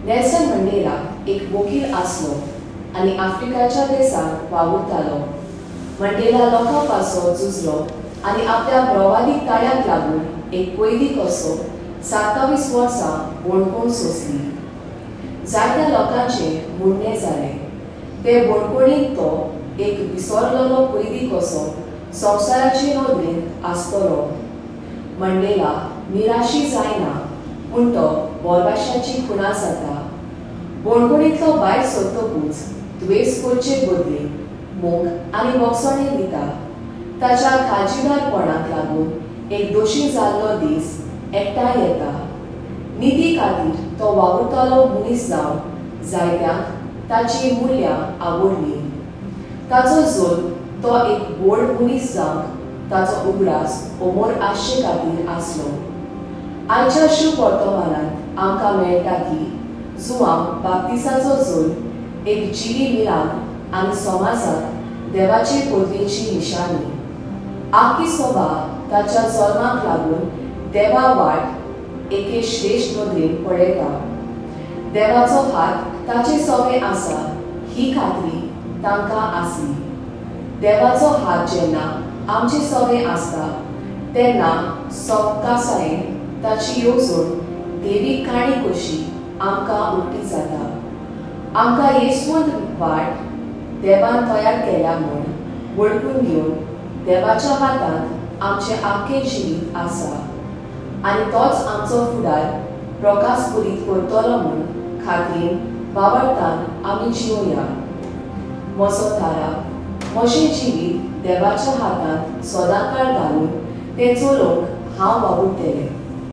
Nelson मंडेला एक वकील आसलो आनी आफ्रिकाच्या देशांत वावुरतालो। मंडेला लोकांपासो झुजलो आनी आपल्या प्रवादीक ताळ्यांक लागून एक कैदी कसो 27 वर्सां बोडकून सोंसली। जायत्या लोकांचे मुन्ने जाले। ते बोडकुणींत तो एक विसरलोलो कैदी कसो संवसाराचे नदरेंत आसतलो। मंडेला निराशी जायना, पूण तो बोरबाशाची खुणा जाता। बोडकुणींतलो भायर सरतकूच द्वेस करचे बदले मोग आनी मोगसाणें दिता। ताच्या खाजीदारपणाक लागून एक दोशी जाल्लो दीस एकठांय येता। निधी खातीर तो वावुरतालो मनीस जावन जायत्यांक ताची मुल्यां आवडली। ताचो जल्म तो एक व्हड मनीस जावंक ताचो उगडास अमोर आशे खातीर आसलो। आयच्या शुभ वर्तमानांत आमकां मेळटा की जुआंव बाप्तिसाचो जल्म एक जिवी मिलान आनी समाजांत देवाचे पदवेची निशाणी। आख्खी सभा ताच्या जल्माक लागून देवा वाट एके श्रेश्ठ नदरेन पळयता। देवाचो हात ताचे सवे आसा ही खात्री तांकां आसली। देवाचो हात जेन्ना आमचे सवे आसता तेन्ना सवकासायेन ताची येवजण देवीक काणी कशी आमकां उक्ती जाता। आमकां येसवंत वाट देवान तयार केल्या म्हूण वळखून घेवन देवाच्या हातांत आमचे आख्खे जिवीत आसा आनी तोच आमचो फुडार प्रकाश भरीत करतलो म्हूण खात्रेन बावळटान आमी जिवया। म्हजो तारा म्हजें जिवीत देवाच्या हातांत सदांकाळ घालून तें चलोवंक हांव वावुरतलें।